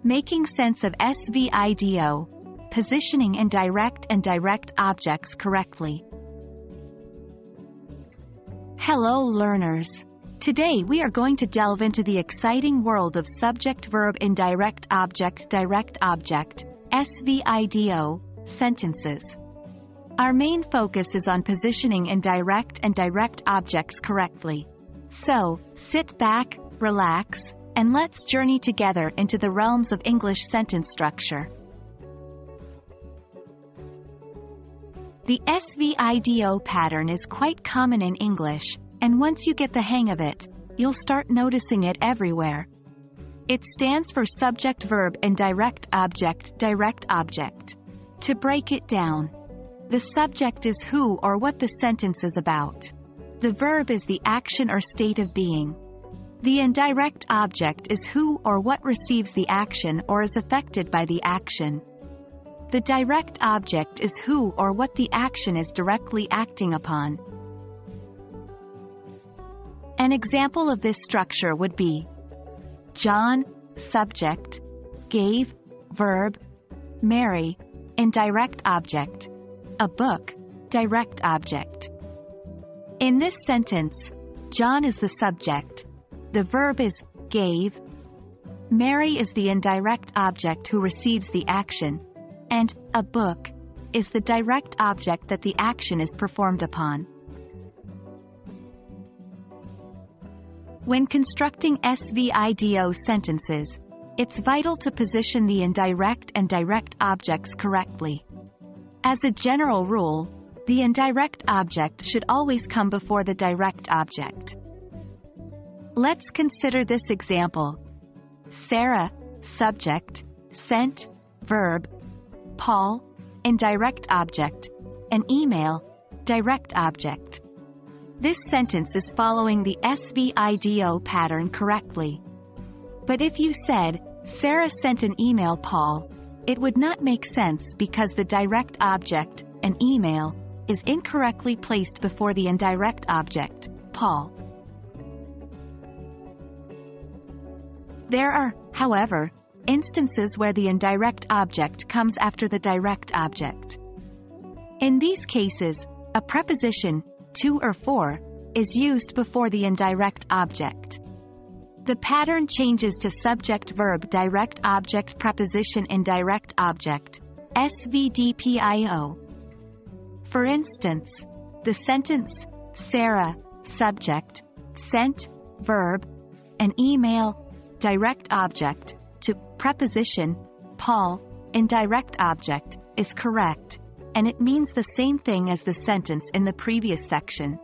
Making sense of SVIDO, positioning indirect and direct objects correctly. Hello learners. Today we are going to delve into the exciting world of subject-verb indirect object direct object, SVIDO, sentences. Our main focus is on positioning indirect and direct objects correctly. So, sit back, relax, and let's journey together into the realms of English sentence structure. The SVIDO pattern is quite common in English, and once you get the hang of it, you'll start noticing it everywhere. It stands for subject-verb indirect object direct object. To break it down, the subject is who or what the sentence is about. The verb is the action or state of being. The indirect object is who or what receives the action or is affected by the action. The direct object is who or what the action is directly acting upon. An example of this structure would be John, subject, gave, verb, Mary, indirect object, a book, direct object. In this sentence, John is the subject, the verb is gave, Mary is the indirect object who receives the action, and a book is the direct object that the action is performed upon. When constructing SVIDO sentences, it's vital to position the indirect and direct objects correctly. As a general rule, the indirect object should always come before the direct object. Let's consider this example. Sarah, subject, sent, verb, Paul, indirect object, an email, direct object. This sentence is following the SVIDO pattern correctly. But if you said, Sarah sent an email Paul, it would not make sense because the direct object, an email, is incorrectly placed before the indirect object, Paul. There are, however, instances where the indirect object comes after the direct object. In these cases, a preposition, to or for, is used before the indirect object. The pattern changes to subject-verb direct object preposition indirect object, SVDPIO. For instance, the sentence, Sarah, subject, sent, verb, an email, direct object, to preposition, Paul, indirect object, is correct, and it means the same thing as the sentence in the previous section.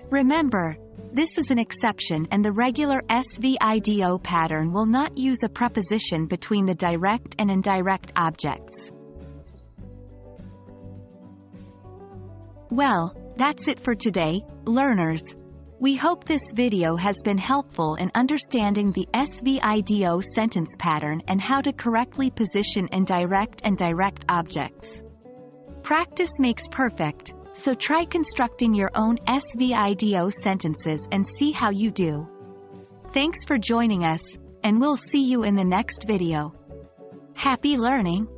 Remember, this is an exception and the regular SVIDO pattern will not use a preposition between the direct and indirect objects. Well, that's it for today, learners. We hope this video has been helpful in understanding the SVIDO sentence pattern and how to correctly position indirect and direct objects. Practice makes perfect, so try constructing your own SVIDO sentences and see how you do. Thanks for joining us, and we'll see you in the next video. Happy learning!